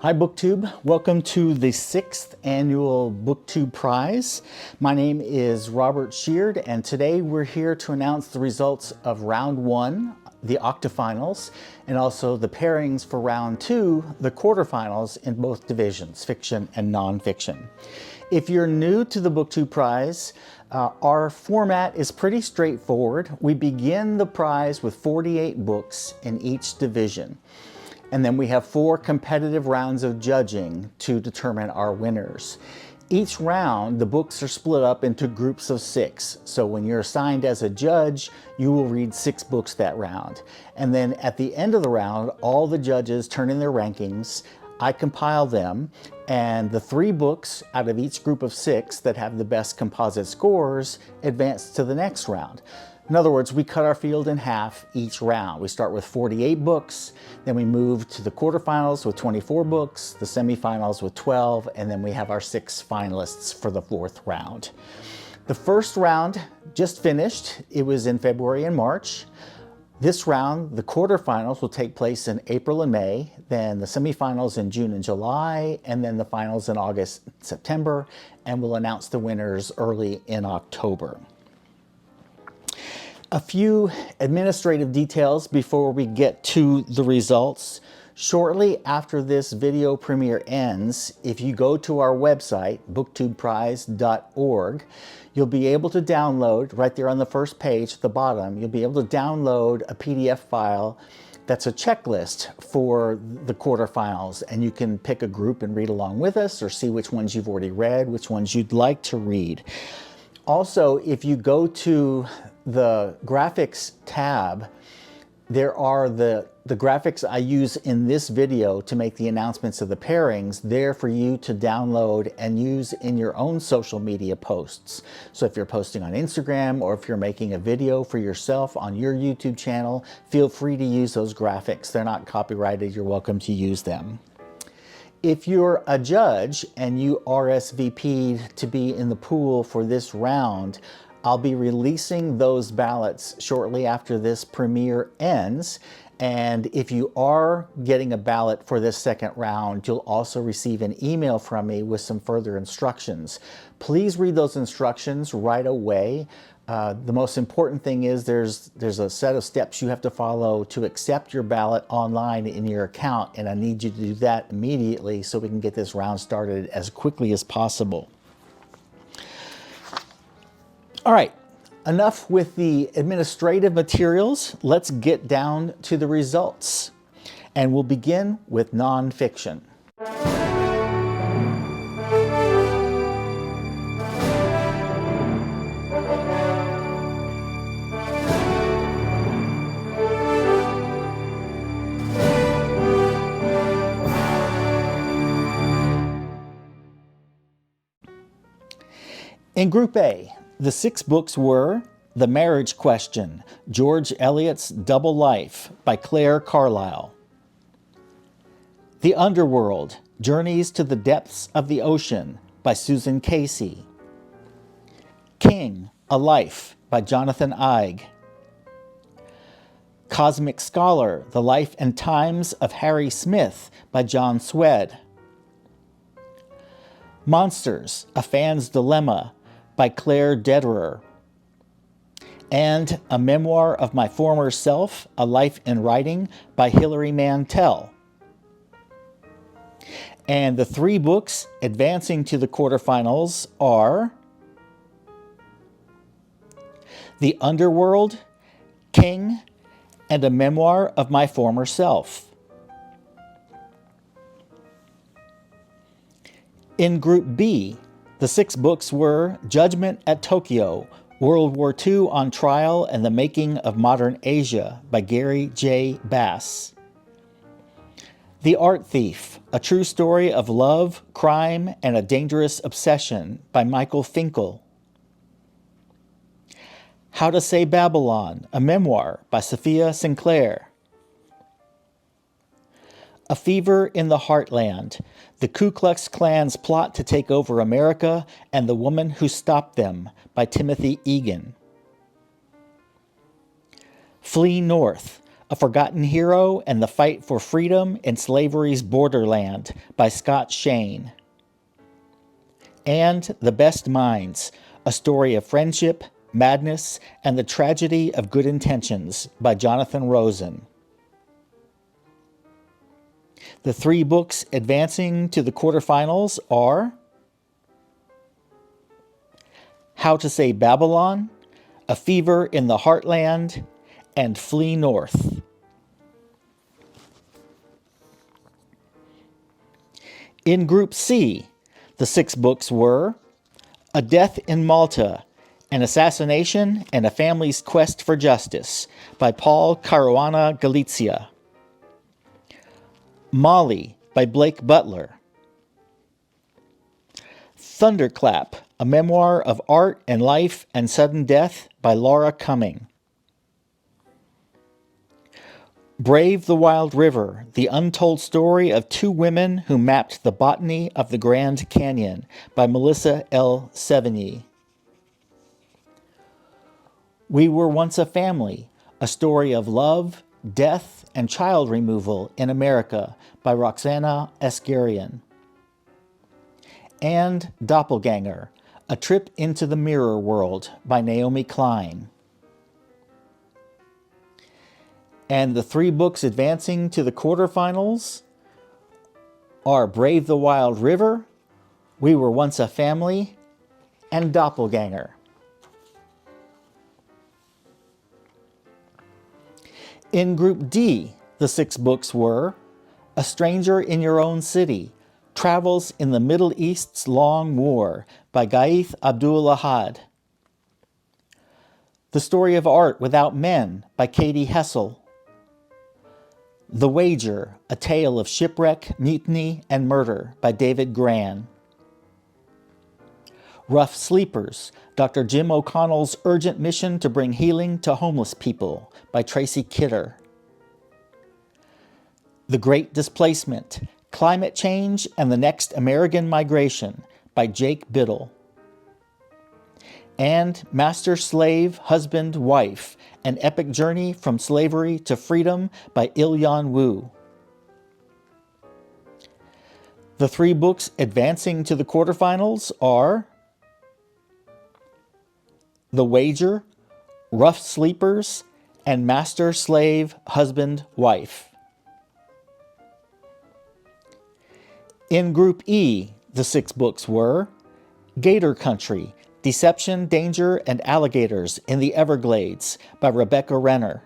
Hi BookTube, welcome to the 6th annual BookTube Prize. My name is Robert Sheard and today we're here to announce the results of round 1, the octafinals, and also the pairings for round 2, the quarterfinals in both divisions, fiction and nonfiction. If you're new to the BookTube Prize, our format is pretty straightforward. We begin the prize with 48 books in each division. And then we have 4 competitive rounds of judging to determine our winners. Each round, the books are split up into groups of 6. So when you're assigned as a judge, you will read 6 books that round. And then at the end of the round, all the judges turn in their rankings. I compile them, and the 3 books out of each group of 6 that have the best composite scores advance to the next round. In other words, we cut our field in half each round. We start with 48 books, then we move to the quarterfinals with 24 books, the semifinals with 12, and then we have our 6 finalists for the 4th round. The first round just finished. It was in February and March. This round, the quarterfinals will take place in April and May, then the semifinals in June and July, and then the finals in August and September, and we'll announce the winners early in October. A few administrative details before we get to the results. Shortly after this video premiere ends, if you go to our website, booktubeprize.org, you'll be able to download, right there on the first page at the bottom, you'll be able to download a PDF file that's a checklist for the quarterfinals, and you can pick a group and read along with us, or see which ones you've already read, which ones you'd like to read. Also, if you go to the graphics tab, there are the graphics I use in this video to make the announcements of the pairings there for you to download and use in your own social media posts. So if you're posting on Instagram, or if you're making a video for yourself on your YouTube channel, feel free to use those graphics. They're not copyrighted. You're welcome to use them. If you're a judge and you RSVP'd to be in the pool for this round, I'll be releasing those ballots shortly after this premiere ends. And if you are getting a ballot for this second round, you'll also receive an email from me with some further instructions. Please read those instructions right away. The most important thing is there's a set of steps you have to follow to accept your ballot online in your account, and I need you to do that immediately so we can get this round started as quickly as possible. All right, enough with the administrative materials. Let's get down to the results. And we'll begin with nonfiction. In Group A, the 6 books were The Marriage Question, George Eliot's Double Life by Claire Carlyle. The Underworld, Journeys to the Depths of the Ocean by Susan Casey. King, A Life by Jonathan Eig. Cosmic Scholar, The Life and Times of Harry Smith by John Swed. Monsters, A Fan's Dilemma by Claire Dederer. And A Memoir of My Former Self, A Life in Writing by Hilary Mantel. And the 3 books advancing to the quarterfinals are The Underworld, King, and A Memoir of My Former Self. In Group B, the 6 books were Judgment at Tokyo, World War II on Trial and the Making of Modern Asia by Gary J. Bass. The Art Thief, A True Story of Love, Crime, and a Dangerous Obsession by Michael Finkel. How to Say Babylon, a Memoir by Sophia Sinclair. A Fever in the Heartland, The Ku Klux Klan's Plot to Take Over America and the Woman Who Stopped Them by Timothy Egan. Flee North, A Forgotten Hero and the Fight for Freedom in Slavery's Borderland by Scott Shane. And The Best Minds, a story of friendship, madness, and the tragedy of good intentions by Jonathan Rosen. The 3 books advancing to the quarterfinals are How to Save Babylon, A Fever in the Heartland, and Flee North. In Group C, the 6 books were A Death in Malta, An Assassination and a Family's Quest for Justice by Paul Caruana Galizia. Molly by Blake Butler. Thunderclap, a memoir of art and life and sudden death by Laura Cumming. Brave the Wild River, the untold story of 2 women who mapped the botany of the Grand Canyon by Melissa L. Sevigny. We Were Once a Family, a story of love, death, and child removal in America by Roxana Esgarian. And Doppelganger, a trip into the mirror world by Naomi Klein. And the 3 books advancing to the quarterfinals are Brave the Wild River, We Were Once a Family, and Doppelganger. In Group D, the 6 books were A Stranger in Your Own City, Travels in the Middle East's Long War by Gaith Abdul Ahad. The Story of Art Without Men by Katie Hessel. The Wager, a Tale of Shipwreck, Mutiny, and Murder by David Gran. Rough Sleepers, Dr. Jim O'Connell's Urgent Mission to Bring Healing to Homeless People by Tracy Kidder. The Great Displacement, Climate Change and the Next American Migration by Jake Biddle. And Master, Slave, Husband, Wife, An Epic Journey from Slavery to Freedom by Il-Yan Wu. The 3 books advancing to the quarterfinals are The Wager, Rough Sleepers, and Master, Slave, Husband, Wife. In Group E, the 6 books were Gator Country, Deception, Danger, and Alligators in the Everglades by Rebecca Renner.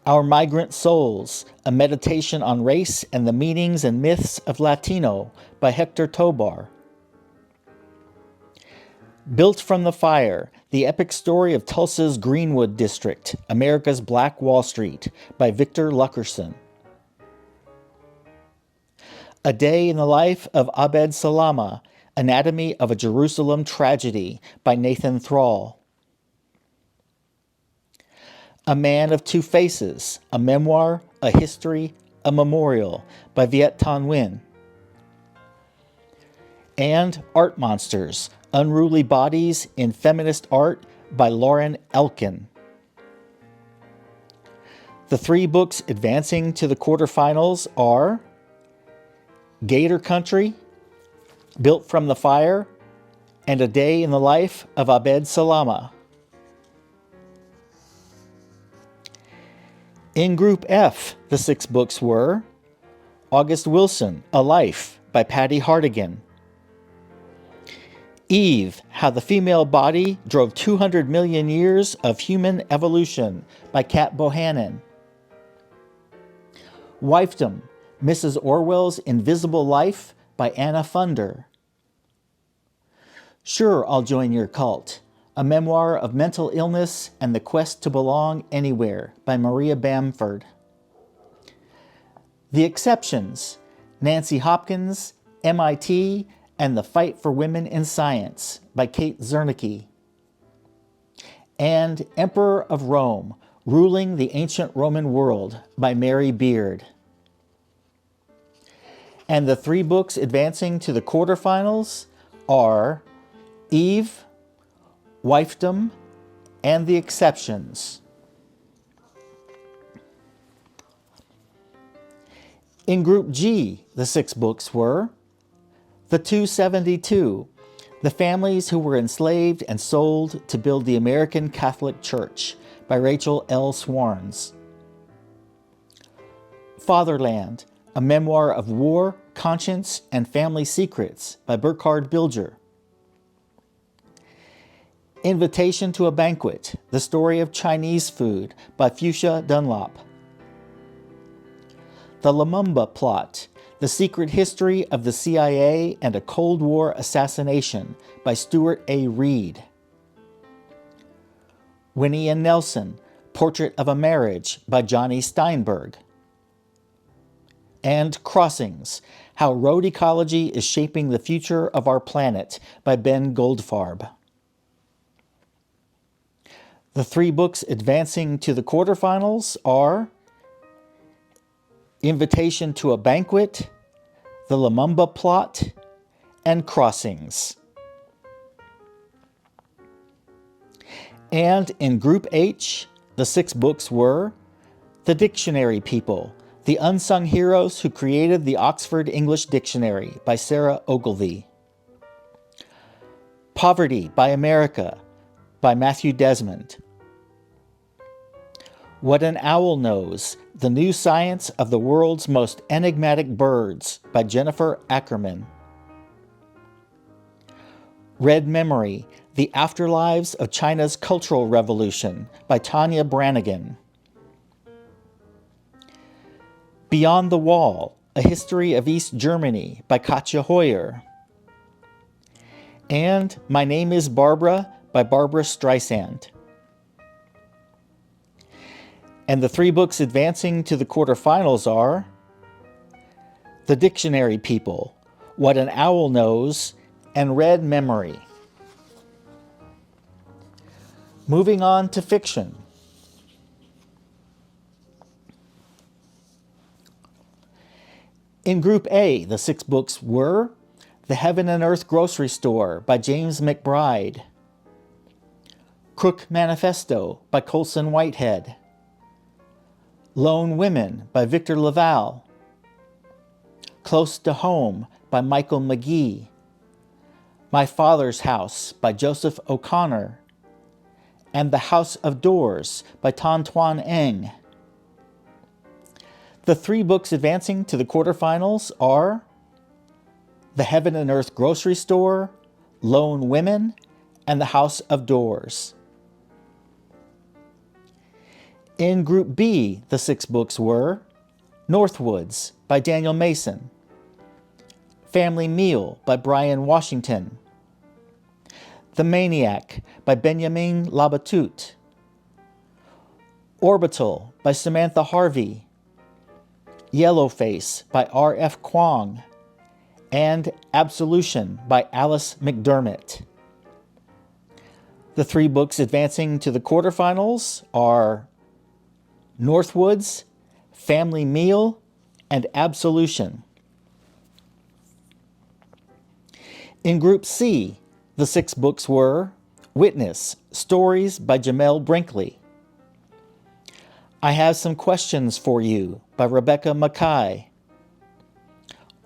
Our Migrant Souls, a meditation on race and the meanings and myths of Latino by Hector Tobar. Built from the Fire, the epic story of Tulsa's Greenwood District, America's Black Wall Street by Victor Luckerson. A Day in the Life of Abed Salama, Anatomy of a Jerusalem Tragedy by Nathan Thrall. A Man of Two Faces, a memoir, a history, a memorial by Viet Thanh Nguyen. And Art Monsters, Unruly Bodies in Feminist Art by Lauren Elkin. The 3 books advancing to the quarterfinals are Gator Country, Built from the Fire, and A Day in the Life of Abed Salama. In Group F, the 6 books were August Wilson, A Life by Patty Hartigan. Eve, How the Female Body Drove 200 Million Years of Human Evolution by Kat Bohannon. Wifedom, Mrs. Orwell's Invisible Life by Anna Funder. Sure, I'll Join Your Cult, a memoir of mental illness and the quest to belong anywhere by Maria Bamford. The Exceptions, Nancy Hopkins, MIT, and the Fight for Women in Science by Kate Zernike. And Emperor of Rome, Ruling the Ancient Roman World by Mary Beard. And the 3 books advancing to the quarterfinals are Eve, Wifedom, and The Exceptions. In Group G, the 6 books were The 272, The Families Who Were Enslaved and Sold to Build the American Catholic Church by Rachel L. Swarns. Fatherland, A Memoir of War, Conscience, and Family Secrets by Burkhard Bilger. Invitation to a Banquet, The Story of Chinese Food by Fuchsia Dunlop. The Lumumba Plot, The Secret History of the CIA and a Cold War Assassination by Stuart A. Reed. Winnie and Nelson, Portrait of a Marriage by Johnny Steinberg. And Crossings, How Road Ecology is Shaping the Future of Our Planet by Ben Goldfarb. The 3 books advancing to the quarterfinals are Invitation to a Banquet, The Lumumba Plot, and Crossings. And in Group H, the 6 books were The Dictionary People, The Unsung Heroes Who Created the Oxford English Dictionary by Sarah Ogilvie. Poverty by America by Matthew Desmond. What an Owl Knows, The New Science of the World's Most Enigmatic Birds by Jennifer Ackerman. Red Memory, The Afterlives of China's Cultural Revolution by Tanya Brannigan. Beyond the Wall, A History of East Germany by Katja Hoyer. And My Name is Barbara by Barbara Streisand. And the 3 books advancing to the quarterfinals are The Dictionary People, What an Owl Knows, and Red Memory. Moving on to fiction. In Group A, the 6 books were The Heaven and Earth Grocery Store by James McBride. Crook Manifesto by Colson Whitehead. Lone Women by Victor Laval. Close to Home by Michael McGee. My Father's House by Joseph O'Connor. And The House of Doors by Tan Tuan Eng. The 3 books advancing to the quarterfinals are The Heaven and Earth Grocery Store, Lone Women, and The House of Doors. In Group B, the 6 books were Northwoods by Daniel Mason, Family Meal by Brian Washington, The Maniac by Benjamin Labatut, Orbital by Samantha Harvey, Yellowface by R.F. Kuang, and Absolution by Alice McDermott. The 3 books advancing to the quarterfinals are Northwoods, Family Meal, and Absolution. In Group C, the 6 books were Witness, Stories by Jamel Brinkley. I Have Some Questions for You by Rebecca Mackay.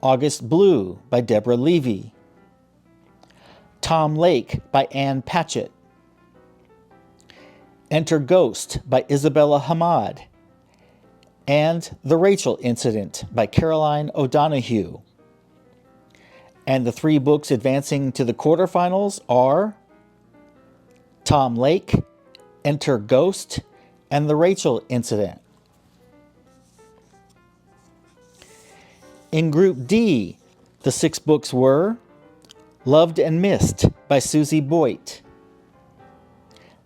August Blue by Deborah Levy. Tom Lake by Ann Patchett. Enter Ghost by Isabella Hamad. And The Rachel Incident by Caroline O'Donoghue. And the 3 books advancing to the quarterfinals are Tom Lake, Enter Ghost, and The Rachel Incident. In Group D, the 6 books were Loved and Missed by Susie Boyd.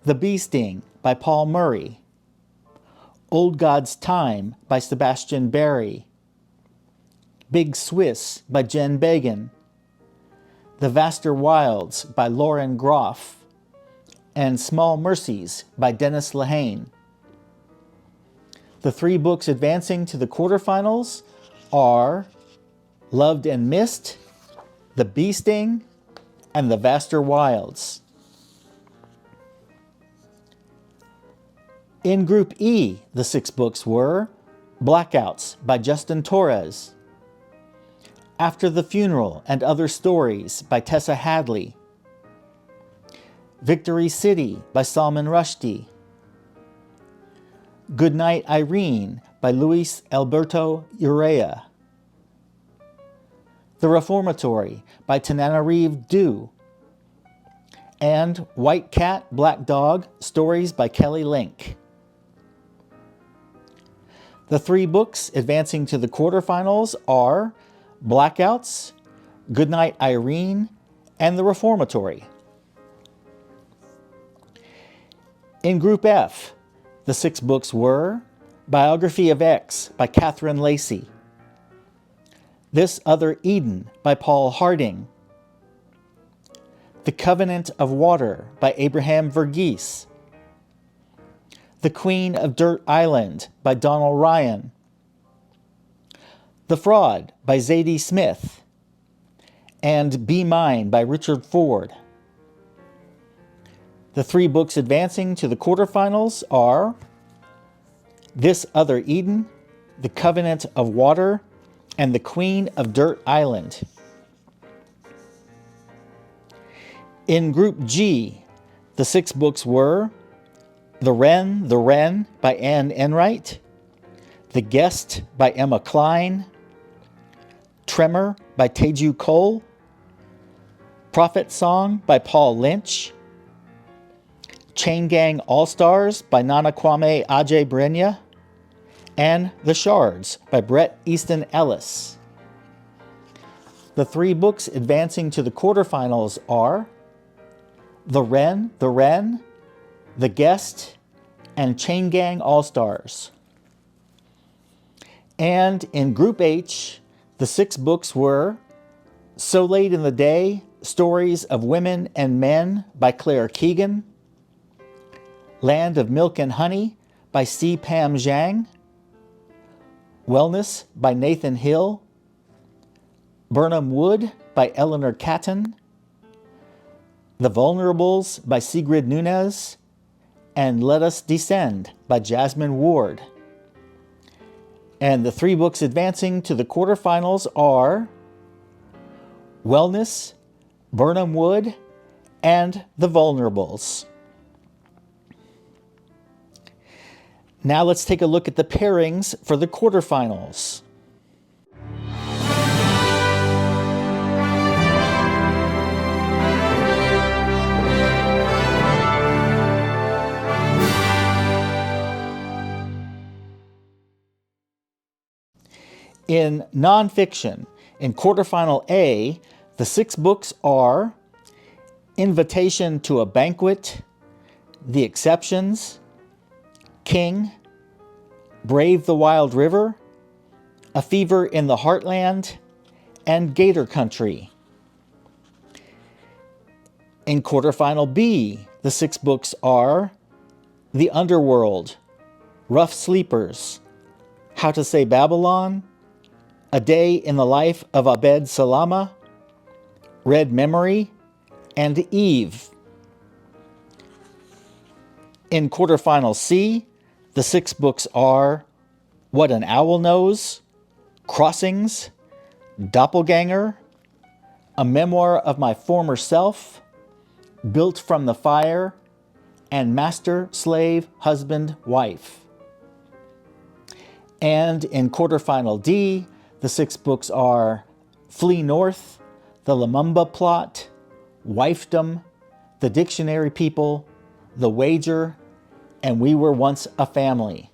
The Bee Sting by Paul Murray. Old God's Time by Sebastian Barry. Big Swiss by Jen Began. The Vaster Wilds by Lauren Groff. And Small Mercies by Dennis Lehane. The 3 books advancing to the quarterfinals are Loved and Missed, The Bee Sting, and The Vaster Wilds. In Group E, the 6 books were Blackouts by Justin Torres. After the Funeral and Other Stories by Tessa Hadley. Victory City by Salman Rushdie. Goodnight Irene by Luis Alberto Urrea. The Reformatory by Tananarive Due. And White Cat, Black Dog, Stories by Kelly Link. The three books advancing to the quarterfinals are Blackouts, Goodnight Irene, and The Reformatory. In Group F, the 6 books were Biography of X by Catherine Lacey, This Other Eden by Paul Harding, The Covenant of Water by Abraham Verghese, The Queen of Dirt Island by Donald Ryan, The Fraud by Zadie Smith, and Be Mine by Richard Ford. The 3 books advancing to the quarterfinals are This Other Eden, The Covenant of Water, and The Queen of Dirt Island. In Group G, the 6 books were The Wren by Anne Enright, The Guest by Emma Cline, Tremor by Teju Cole, Prophet Song by Paul Lynch, Chain Gang All-Stars by Nana Kwame Adjei-Brenyah, and The Shards by Bret Easton Ellis. The 3 books advancing to the quarterfinals are The Wren, The Guest, and Chain Gang All-Stars. And in Group H, the 6 books were So Late in the Day, Stories of Women and Men by Claire Keegan, Land of Milk and Honey by C. Pam Zhang, Wellness by Nathan Hill, Burnham Wood by Eleanor Catton, The Vulnerables by Sigrid Nunez, and Let Us Descend by Jasmine Ward. And the 3 books advancing to the quarterfinals are Wellness, Burnham Wood, and The Vulnerables. Now let's take a look at the pairings for the quarterfinals. In nonfiction, in quarterfinal A, the 6 books are Invitation to a Banquet, The Exceptions, King, Brave the Wild River, A Fever in the Heartland, and Gator Country. In quarterfinal B, the 6 books are The Underworld, Rough Sleepers, How to Say Babylon, A Day in the Life of Abed Salama, Red Memory, and Eve. In quarterfinal C, the 6 books are What an Owl Knows, Crossings, Doppelganger, A Memoir of My Former Self, Built from the Fire, and Master, Slave, Husband, Wife. And in quarterfinal D, the 6 books are Flee North, The Lumumba Plot, Wifedom, The Dictionary People, The Wager, and We Were Once a Family.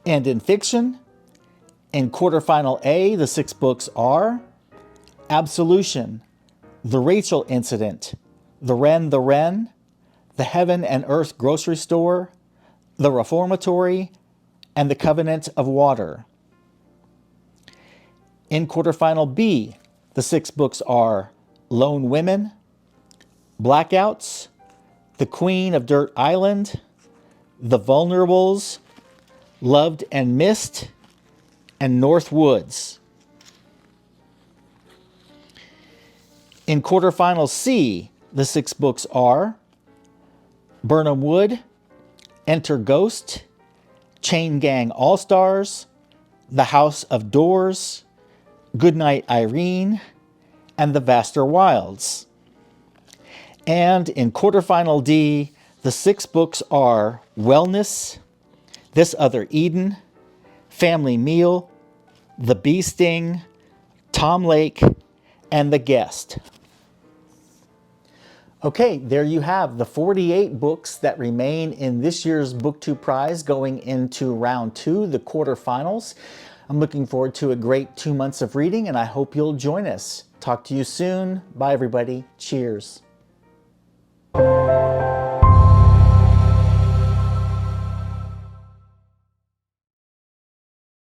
And in fiction, in quarterfinal A, the 6 books are Absolution, The Rachel Incident, The Wren, The Heaven and Earth Grocery Store, The Reformatory, and The Covenant of Water. In quarterfinal B, the 6 books are Lone Women, Blackouts, The Queen of Dirt Island, The Vulnerables, Loved and Missed, and North Woods. In quarterfinal C, the 6 books are Burnham Wood, Enter Ghost, Chain Gang All-Stars, The House of Doors, Goodnight Irene, and The Vaster Wilds. And in quarterfinal D, the 6 books are Wellness, This Other Eden, Family Meal, The Bee Sting, Tom Lake, and The Guest. Okay, there you have the 48 books that remain in this year's BookTube Prize going into round 2, the quarterfinals. I'm looking forward to a great 2 months of reading, and I hope you'll join us. Talk to you soon. Bye, everybody. Cheers.